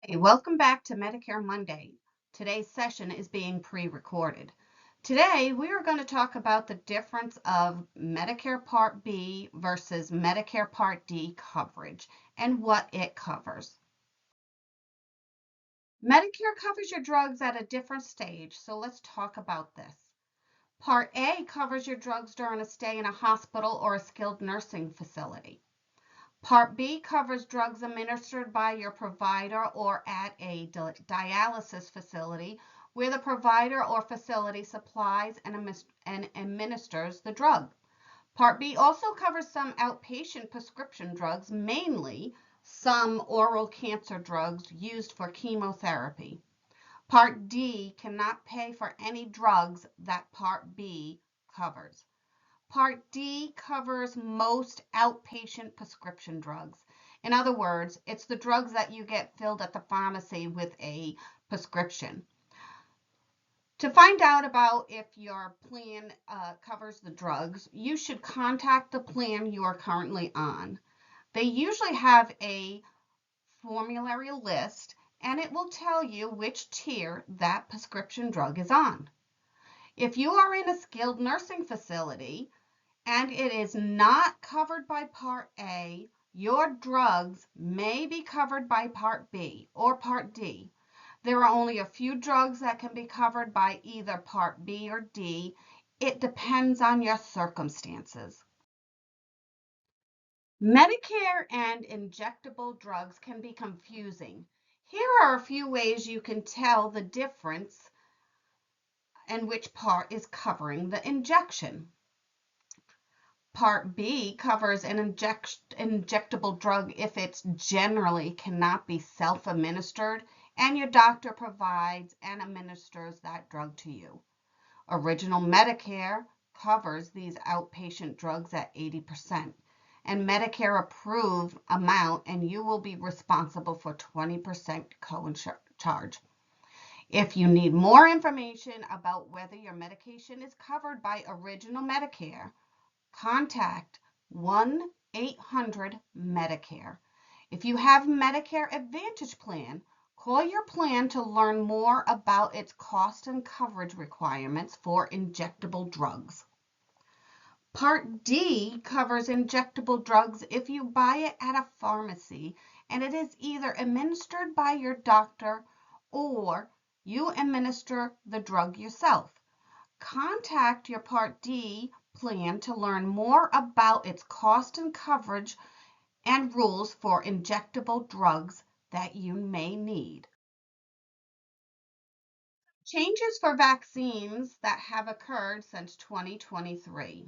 Hey, welcome back to Medicare Monday. Today's session is being pre-recorded. Today, we are going to talk about the difference of Medicare Part B versus Medicare Part D coverage and what it covers. Medicare covers your drugs at a different stage, so let's talk about this. Part A covers your drugs during a stay in a hospital or a skilled nursing facility. Part B covers drugs administered by your provider or at a dialysis facility where the provider or facility supplies and administers the drug. Part B also covers some outpatient prescription drugs, mainly some oral cancer drugs used for chemotherapy. Part D cannot pay for any drugs that Part B covers. Part D covers most outpatient prescription drugs. In other words, it's the drugs that you get filled at the pharmacy with a prescription. To find out about if your plan covers the drugs, you should contact the plan you are currently on. They usually have a formulary list, and it will tell you which tier that prescription drug is on. If you are in a skilled nursing facility, and it is not covered by Part A, your drugs may be covered by Part B or Part D. There are only a few drugs that can be covered by either Part B or D. It depends on your circumstances. Medicare and injectable drugs can be confusing. Here are a few ways you can tell the difference and which part is covering the injection. Part B covers an injectable drug if it generally cannot be self-administered and your doctor provides and administers that drug to you. Original Medicare covers these outpatient drugs at 80% and Medicare approved amount, and you will be responsible for 20% co-charge. If you need more information about whether your medication is covered by Original Medicare, contact 1-800-MEDICARE. If you have Medicare Advantage plan, call your plan to learn more about its cost and coverage requirements for injectable drugs. Part D covers injectable drugs if you buy it at a pharmacy and it is either administered by your doctor or you administer the drug yourself. Contact your Part D plan to learn more about its cost and coverage and rules for injectable drugs that you may need. Changes for vaccines that have occurred since 2023.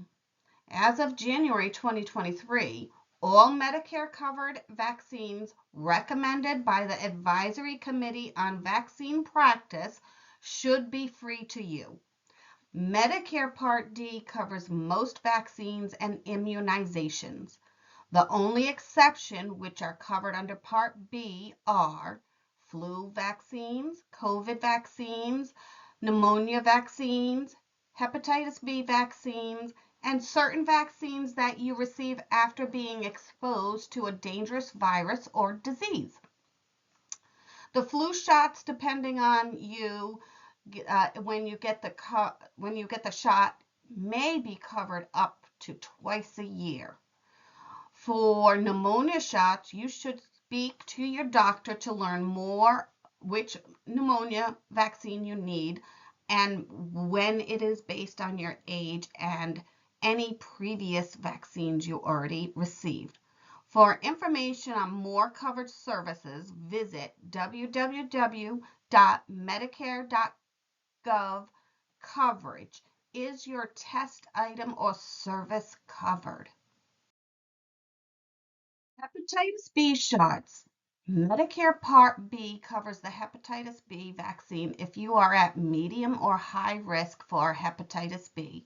As of January 2023, all Medicare covered vaccines recommended by the Advisory Committee on Vaccine Practice should be free to you. Medicare Part D covers most vaccines and immunizations. The only exception which are covered under Part B are flu vaccines, COVID vaccines, pneumonia vaccines, hepatitis B vaccines, and certain vaccines that you receive after being exposed to a dangerous virus or disease. The flu shots, depending on you, when you get the shot, may be covered up to twice a year. For pneumonia shots, you should speak to your doctor to learn more which pneumonia vaccine you need and when it is based on your age and any previous vaccines you already received. For information on more covered services, visit www.medicare.gov. Coverage. Is your test item or service covered? Hepatitis B shots. Medicare Part B covers the hepatitis B vaccine if you are at medium or high risk for hepatitis B.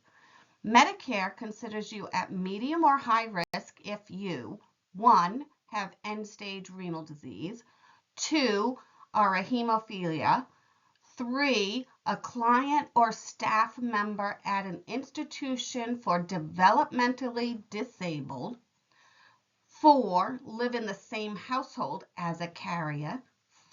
Medicare considers you at medium or high risk if you, 1, have end-stage renal disease, 2, are a hemophilia, 3, a client or staff member at an institution for developmentally disabled, 4, live in the same household as a carrier,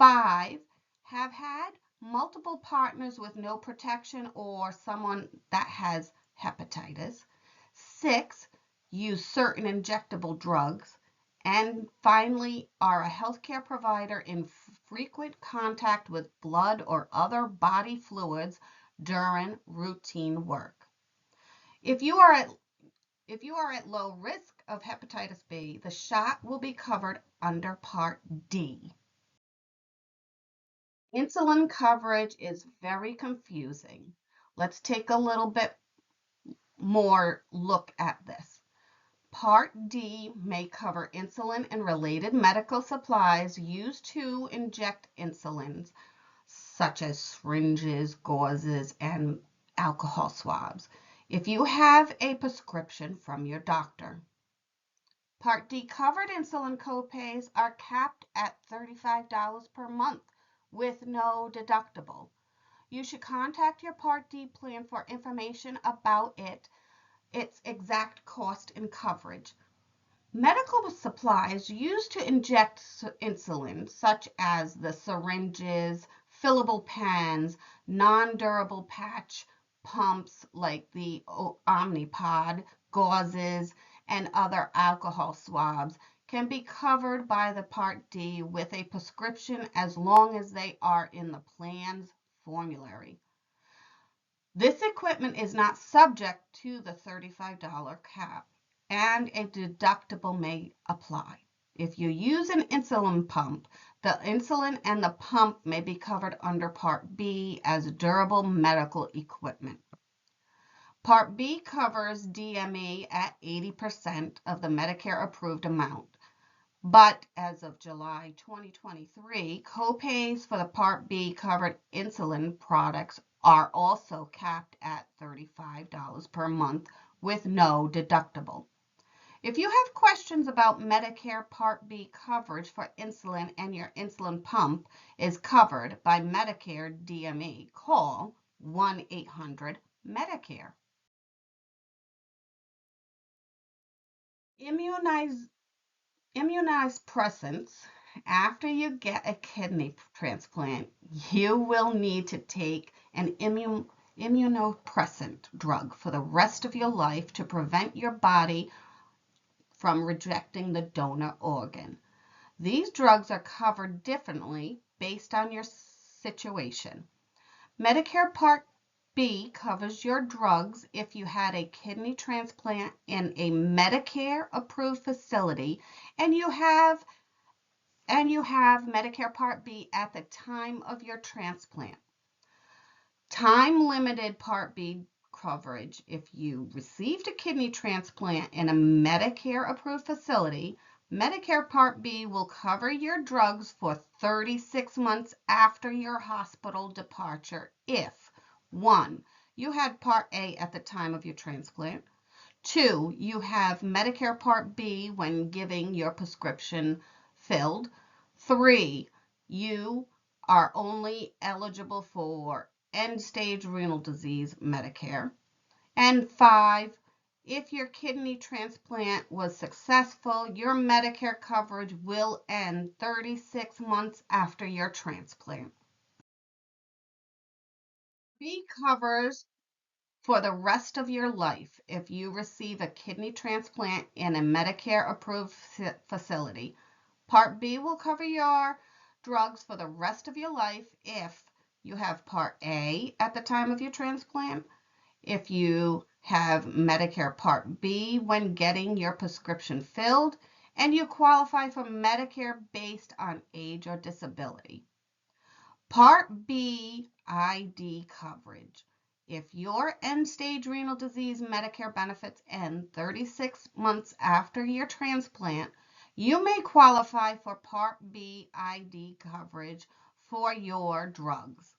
5, have had multiple partners with no protection or someone that has hepatitis. 6, use certain injectable drugs. And finally, are a healthcare provider in frequent contact with blood or other body fluids during routine work. If you are at low risk of hepatitis B, the shot will be covered under Part D. Insulin coverage is very confusing. Let's take a little bit more look at this. Part D may cover insulin and related medical supplies used to inject insulin, such as syringes, gauzes, and alcohol swabs, if you have a prescription from your doctor. Part D covered insulin copays are capped at $35 per month with no deductible. You should contact your Part D plan for information about its exact cost and coverage. Medical supplies used to inject insulin, such as the syringes, fillable pens, non-durable patch pumps like the Omnipod, gauzes, and other alcohol swabs, can be covered by the Part D with a prescription as long as they are in the plan's formulary. This equipment is not subject to the $35 cap, and a deductible may apply. If you use an insulin pump, the insulin and the pump may be covered under Part B as durable medical equipment. Part B covers DME at 80% of the Medicare approved amount. But as of July 2023, copays for the Part B covered insulin products are also capped at $35 per month with no deductible. If you have questions about Medicare Part B coverage for insulin and your insulin pump is covered by Medicare DME, call 1-800-MEDICARE. Immunosuppressants. After you get a kidney transplant, you will need to take an immunosuppressant drug for the rest of your life to prevent your body from rejecting the donor organ. These drugs are covered differently based on your situation. Medicare Part B covers your drugs if you had a kidney transplant in a Medicare-approved facility and you have Medicare Part B at the time of your transplant. Time-limited Part B coverage if you received a kidney transplant in a Medicare-approved facility. Medicare Part B will cover your drugs for 36 months after your hospital departure if 1. You had Part A at the time of your transplant. 2. You have Medicare Part B when giving your prescription filled. 3. You are only eligible for end-stage renal disease Medicare. And 5. If your kidney transplant was successful, your Medicare coverage will end 36 months after your transplant. B covers for the rest of your life if you receive a kidney transplant in a Medicare-approved facility. Part B will cover your drugs for the rest of your life if you have Part A at the time of your transplant, if you have Medicare Part B when getting your prescription filled, and you qualify for Medicare based on age or disability. Part B ID coverage. If your end-stage renal disease Medicare benefits end 36 months after your transplant, you may qualify for Part B ID coverage for your drugs.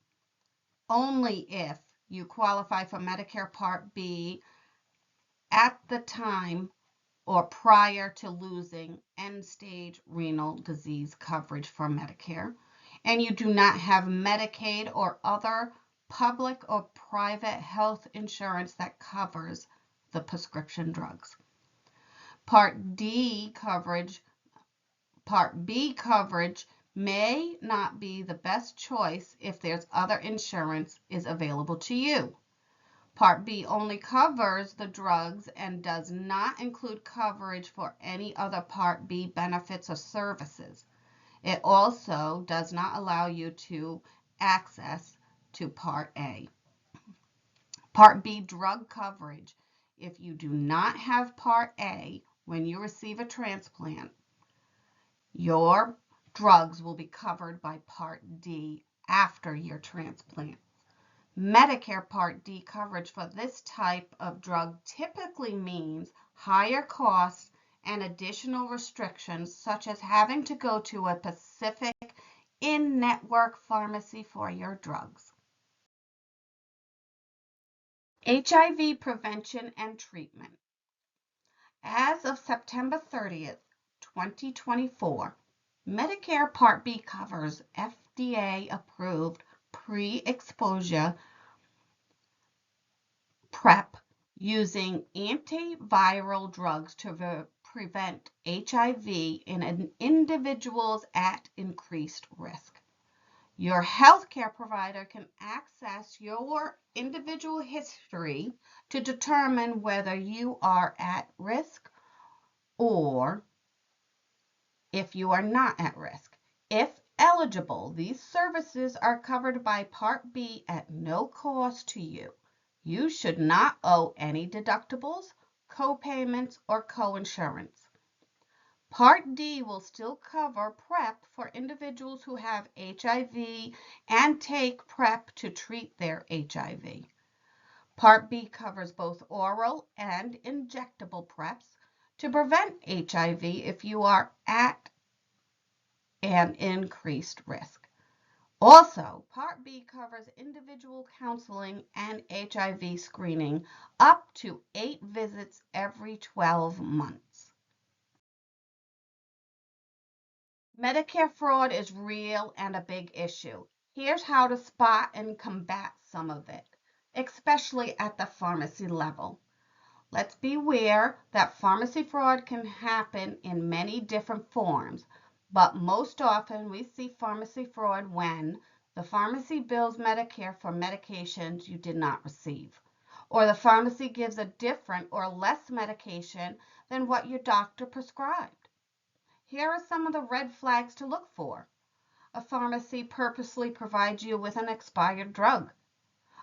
Only if you qualify for Medicare Part B at the time or prior to losing end-stage renal disease coverage for Medicare, and you do not have Medicaid or other public or private health insurance that covers the prescription drugs. Part B coverage may not be the best choice if there's other insurance is available to you. Part B only covers the drugs and does not include coverage for any other Part B benefits or services. It also does not allow you to access to Part A. Part B drug coverage. If you do not have Part A when you receive a transplant, your drugs will be covered by Part D after your transplant. Medicare Part D coverage for this type of drug typically means higher costs and additional restrictions, such as having to go to a specific in-network pharmacy for your drugs. HIV prevention and treatment. As of September 30th, 2024, Medicare Part B covers FDA-approved pre-exposure PrEP using antiviral drugs to prevent HIV in individuals at increased risk. Your healthcare provider can access your individual history to determine whether you are at risk or if you are not at risk. If eligible, these services are covered by Part B at no cost to you. You should not owe any deductibles, co-payments, or co-insurance. Part D will still cover PrEP for individuals who have HIV and take PrEP to treat their HIV. Part B covers both oral and injectable PrEPs to prevent HIV if you are at an increased risk. Also, Part B covers individual counseling and HIV screening up to 8 visits every 12 months. Medicare fraud is real and a big issue. Here's how to spot and combat some of it, especially at the pharmacy level. Let's be aware that pharmacy fraud can happen in many different forms, but most often we see pharmacy fraud when the pharmacy bills Medicare for medications you did not receive, or the pharmacy gives a different or less medication than what your doctor prescribed. Here are some of the red flags to look for. A pharmacy purposely provides you with an expired drug.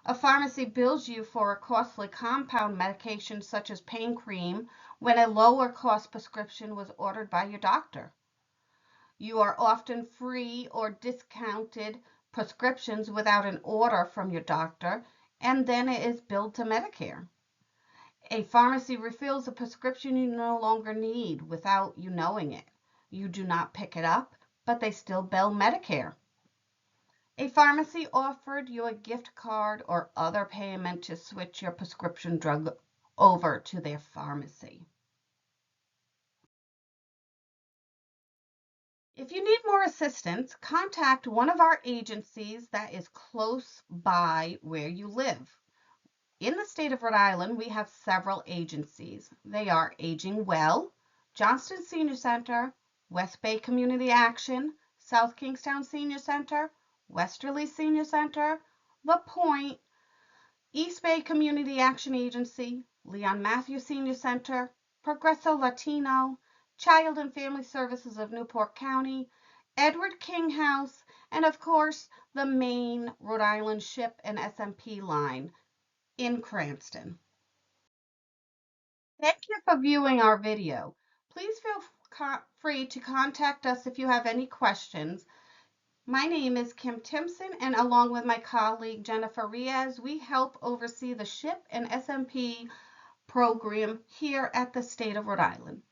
A pharmacy bills you for a costly compound medication such as pain cream when a lower cost prescription was ordered by your doctor. You are often free or discounted prescriptions without an order from your doctor, and then it is billed to Medicare. A pharmacy refills a prescription you no longer need without you knowing it. You do not pick it up, but they still bill Medicare. A pharmacy offered you a gift card or other payment to switch your prescription drug over to their pharmacy. If you need more assistance, contact one of our agencies that is close by where you live. In the state of Rhode Island, we have several agencies. They are Aging Well, Johnston Senior Center, West Bay Community Action, South Kingstown Senior Center, Westerly Senior Center, The Point, East Bay Community Action Agency, Leon Matthews Senior Center, Progresso Latino, Child and Family Services of Newport County, Edward King House, and of course, the main Rhode Island SHIP and SMP line in Cranston. Thank you for viewing our video. Please feel free to contact us if you have any questions. My name is Kim Timpson, and along with my colleague Jennifer Riaz, we help oversee the SHIP and SMP program here at the state of Rhode Island.